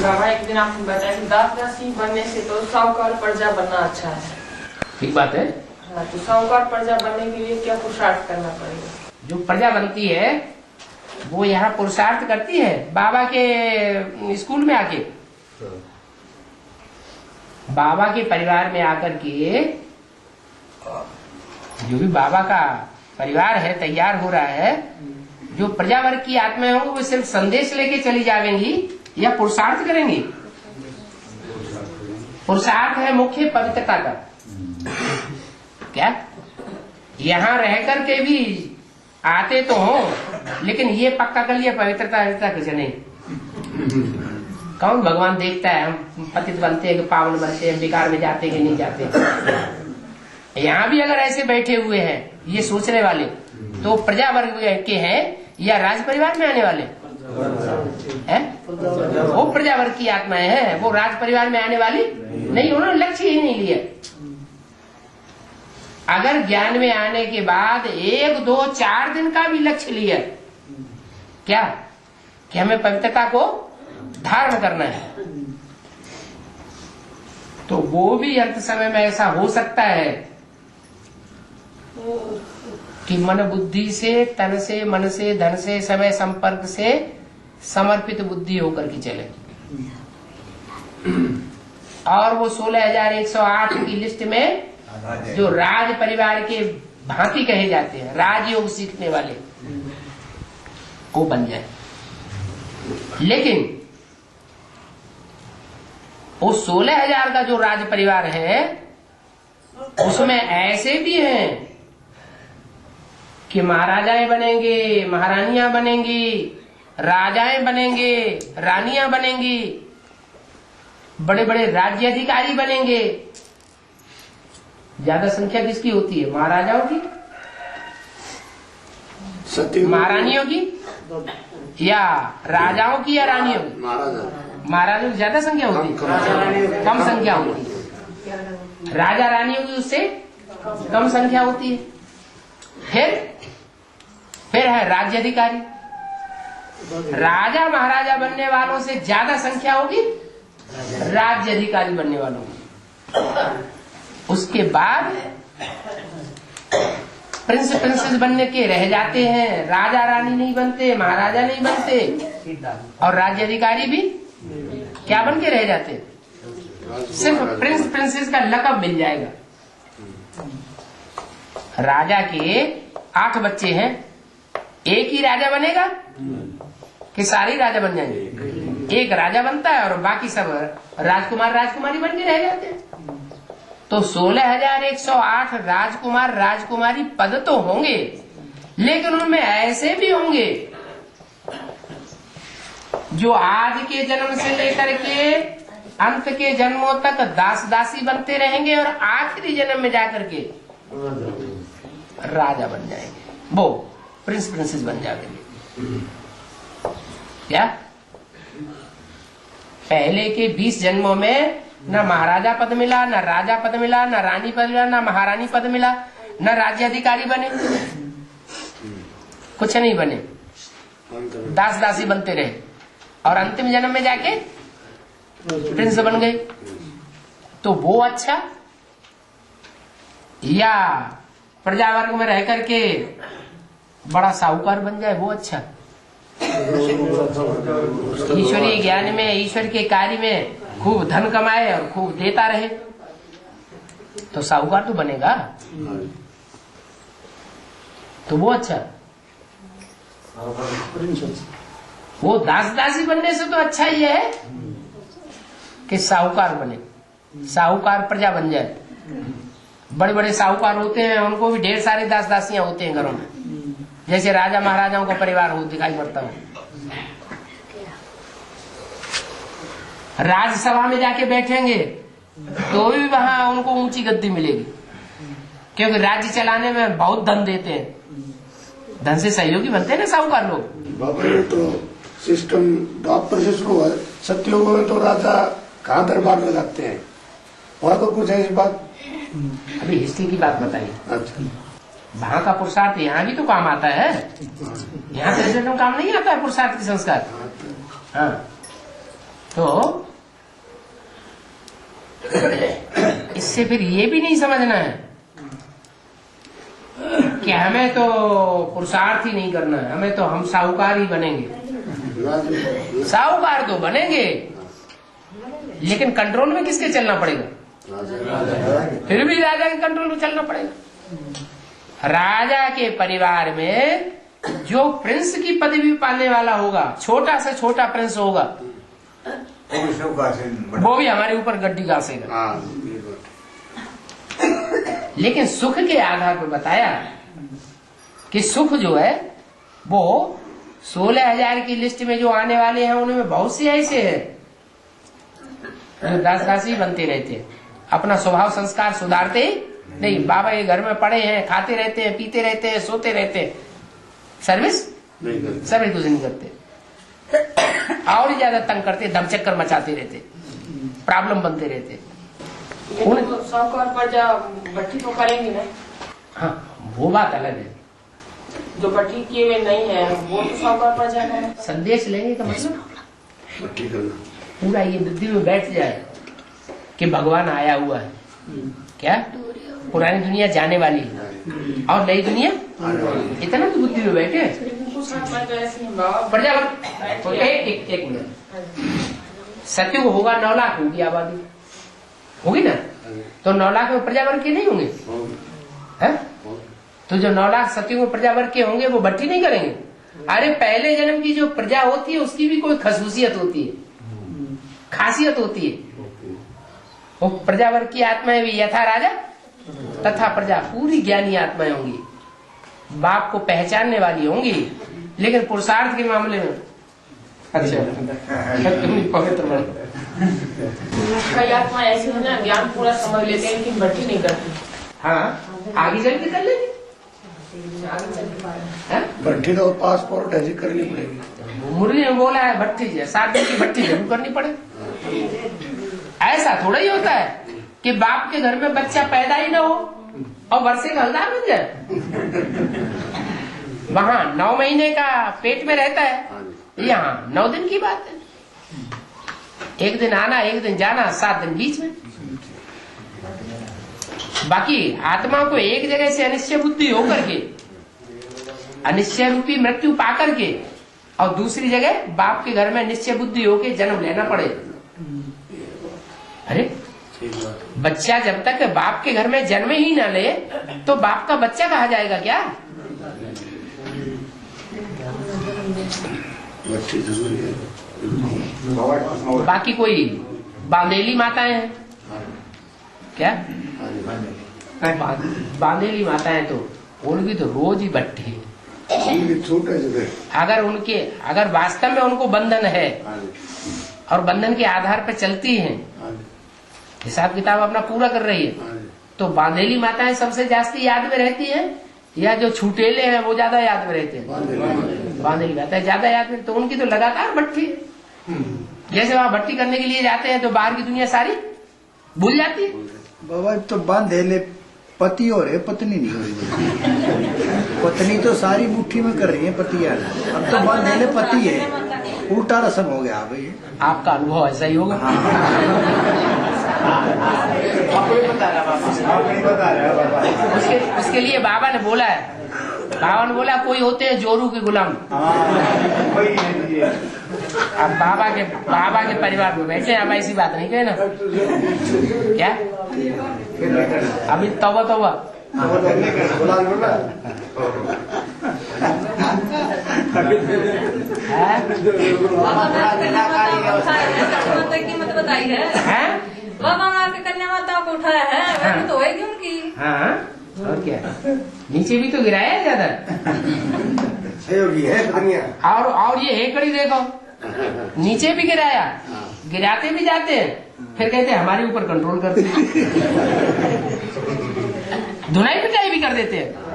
बाबा एक दिन आपने बताया कि दास दासी बनने से तो साहूकार प्रजा बनना अच्छा है। ठीक बात है। हाँ, तो साहूकार प्रजा बनने के लिए क्या पुरुषार्थ करना पड़ेगा? जो प्रजा बनती है वो यहाँ पुरुषार्थ करती है बाबा के स्कूल में आके, बाबा के परिवार में आकर के। जो भी बाबा का परिवार है तैयार हो रहा है, जो प्रजा वर्ग की आत्माएं होंगी वो सिर्फ संदेश लेके चली जाएंगी या पुरुषार्थ करेंगी? पुरुषार्थ है मुख्य पवित्रता का। क्या यहाँ रह करके भी आते तो हो, लेकिन ये पक्का कर लिया पवित्रता कुछ नहीं। कौन भगवान देखता है हम पतित बनते हैं कि पावन बनते हैं, बेकार में जाते कि नहीं जाते? यहाँ भी अगर ऐसे बैठे हुए हैं ये सोचने वाले, तो प्रजा वर्ग के हैं या राज परिवार में आने वाले हैं? वो प्रजा वर्ग की आत्माएं हैं, वो राज परिवार में आने वाली नहीं। उन्होंने लक्ष्य ही नहीं लिया। अगर ज्ञान में आने के बाद 1, 2, 4 दिन का भी लक्ष्य लिया, क्या कि हमें पवित्रता को धारण करना है, तो वो भी अंत समय में ऐसा हो सकता है कि मन बुद्धि से, तन से, मन से, धन से, समय संपर्क से समर्पित बुद्धि होकर के चले। और वो 16,108 की लिस्ट में जो राज परिवार के भांति कहे जाते हैं, राजयोग सीखने वाले, वो बन जाए। लेकिन वो 16,000 का जो राज परिवार है उसमें ऐसे भी हैं कि महाराजाएं बनेंगे, महारानियां बनेंगी, राजाएं बनेंगे, रानियां बनेंगी, बड़े बड़े राज्य अधिकारी बनेंगे। ज्यादा संख्या किसकी होती है? महाराजाओं की, महारानियों की, या राजाओं की, या रानियों की? महाराजों की ज्यादा संख्या होती है, कम संख्या होती है। राजा रानियों की उससे कम संख्या होती है। फिर है राज्य अधिकारी। राजा महाराजा बनने वालों से ज्यादा संख्या होगी राज्य अधिकारी बनने वालों की। उसके बाद प्रिंस प्रिंसेस बनने के रह जाते हैं, राजा रानी नहीं बनते, महाराजा नहीं बनते, और राज्य अधिकारी भी क्या बन के रह जाते? सिर्फ प्रिंस प्रिंसेस का लक़ब मिल जाएगा। राजा के 8 बच्चे हैं, एक ही राजा बनेगा कि सारे राजा बन जाएंगे? एक राजा बनता है और बाकी सब राजकुमार राजकुमारी बन के रह जाते हैं। तो 16,108 राजकुमार राजकुमारी पद तो होंगे, लेकिन उनमें ऐसे भी होंगे जो आज के जन्म से लेकर के अंत के जन्मों तक दास दासी बनते रहेंगे और आखिरी जन्म में जाकर के राजा बन जाएंगे, वो प्रिंस प्रिंसेस बन जाएंगे। क्या पहले के 20 जन्मों में न महाराजा पद मिला, न राजा पद मिला, न रानी पद मिला, न महारानी पद मिला, न राज्य अधिकारी बने, कुछ नहीं बने, दास दासी बनते रहे और अंतिम जन्म में जाके प्रिंस बन गए। तो वो अच्छा, या प्रजा वर्ग में रह करके बड़ा साहूकार बन जाए, वो अच्छा? ईश्वरीय ज्ञान में, ईश्वर के कार्य में खूब धन कमाए और खूब देता रहे, तो साहूकार तो बनेगा, तो वो अच्छा? वो दास दासी बनने से तो अच्छा ही है कि साहूकार बने, साहूकार प्रजा बन जाए। बड़े बड़े साहूकार होते हैं, उनको भी ढेर सारे दास दासियां होते हैं घरों में, जैसे राजा महाराजाओं का परिवार हो दिखाई पड़ता हो। राज्यसभा में जाके बैठेंगे तो भी वहां उनको ऊंची गद्दी मिलेगी, क्योंकि राज्य चलाने में बहुत धन देते हैं। धन से सहयोगी बनते हैं ना साहूकार लोग। बाबा ये तो सिस्टम द्वापर से शुरू है, सतयुग में तो राजा कहाँ दरबार में लगते हैं, वहाँ तो कुछ ऐसी बात अभी हिस्ट्री की बात बताइए। अच्छा, वहां का पुरुषार्थ यहाँ भी तो काम आता है, यहाँ प्रेसिडेंट में काम नहीं आता है पुरुषार्थ की संस्कार। हाँ, तो इससे फिर ये भी नहीं समझना है कि हमें तो पुरुषार्थ ही नहीं करना है, हमें तो हम साहूकार ही बनेंगे। साहूकार तो बनेंगे, लेकिन कंट्रोल में किसके चलना पड़ेगा? फिर भी राजा के कंट्रोल में चलना पड़ेगा। राजा के परिवार में जो प्रिंस की पदवी पाने वाला होगा, छोटा से छोटा प्रिंस होगा, वो भी हमारे ऊपर गड्डी गासेगा। लेकिन सुख के आधार पर बताया कि सुख जो है वो 16,000 की लिस्ट में जो आने वाले हैं उनमें बहुत से ऐसे हैं दास दासी बनते रहते, अपना स्वभाव संस्कार सुधारते नहीं, बाबा के घर में पड़े हैं, खाते रहते हैं, पीते रहते हैं, सोते रहते हैं, सर्विस कुछ नहीं करते, और ही ज्यादा तंग करते, दम चक्कर मचाते रहते, प्रॉब्लम बनते रहते। तो साहूकार प्रजा भट्टी तो करेंगे ना। हाँ, वो बात अलग है। जो भट्टी किए हुए नहीं है वो तो साहूकार प्रजा है। संदेश लेने का मतलब पूरा ये बुद्धि में बैठ जाए कि भगवान आया हुआ है। क्या पुरानी दुनिया जाने वाली है और नई दुनिया, इतना तो बुद्धि में बैठे। प्रजा एक मिनट, सत्युग होगा 9 लाख होगी आबादी, होगी ना, तो 9 लाख में प्रजा वर्ग के नहीं होंगे है? तो जो 9 लाख सत्युग में प्रजा वर्ग के होंगे वो भट्टी नहीं करेंगे। अरे पहले जन्म की जो प्रजा होती है उसकी भी कोई खसूसियत होती है, खासियत होती है। वो प्रजा वर्ग की आत्माएं भी यथा राजा तथा प्रजा पूरी ज्ञानी आत्माएं होंगी, बाप को पहचानने वाली होंगी, लेकिन पुरुषार्थ के मामले में अच्छा पवित्र बन। कई आत्मा ऐसी है ना, ज्ञान पूरा समझ लेते हैं लेकिन भट्टी नहीं करती। हाँ, आगे चल के कर लेंगे, भट्टी तो पासपोर्ट ऐसी करनी पड़ेगी। मुरली ने बोला है भट्टी 7 दिन की भट्टी जरूर करनी पड़े। ऐसा थोड़ा ही होता है कि बाप के घर में बच्चा पैदा ही ना हो और वर्षे का हलदार बन जाए। वहाँ 9 महीने का पेट में रहता है, यहाँ 9 दिन की बात है। एक दिन आना, एक दिन जाना, 7 दिन बीच में। बाकी आत्मा को एक जगह से अनिश्चय बुद्धि होकर के, अनिश्चय रूपी मृत्यु पाकर के, और दूसरी जगह बाप के घर में निश्चय बुद्धि होके जन्म लेना पड़े। अरे बच्चा जब तक बाप के घर में जन्म ही ना ले तो बाप का बच्चा कहा जाएगा क्या? बाकी कोई बांदेली माताएं हैं क्या? बांदेली माताएं तो उनकी तो रोज ही भट्टी है। अगर वास्तव में उनको बंधन है और बंधन के आधार पर चलती हैं, हिसाब किताब अपना पूरा कर रही है, तो बांदेली माताएं सबसे जास्ती याद में रहती हैं या जो छूटेले हैं वो ज्यादा याद में रहते हैं? बांदेली माताएं ज्यादा याद में, तो उनकी तो लगातार भट्टी। जैसे वहाँ भट्टी करने के लिए जाते हैं तो बाहर की दुनिया सारी भूल जाती है। बाबा तो बांधेले पति और है, पत्नी नहीं हो रही। पत्नी तो सारी मुट्ठी में कर रही है, पति यार अब तो बांधेले पति है, उल्टा रस्म हो गया भाई। आपका अनुभव ऐसा ही होगा। उसके लिए बाबा ने बोला है, बाबा ने बोला कोई होते हैं जोरू के गुलाम। अब बाबा के परिवार में बैठे, अब ऐसी बात नहीं कहे ना क्या? अभी तौबा तौबा। कीमत बताई है, बाबा आपके कन्या माता को उठाया है, वैसे तो होएगी उनकी। हाँ, और क्या, नीचे भी तो गिराया है ज्यादा। और ये हेकड़ी देखो, नीचे भी गिराया, गिराते भी जाते हैं, फिर कहते हैं हमारे ऊपर कंट्रोल करते हैं, धुनाई पिटाई भी कर देते हैं।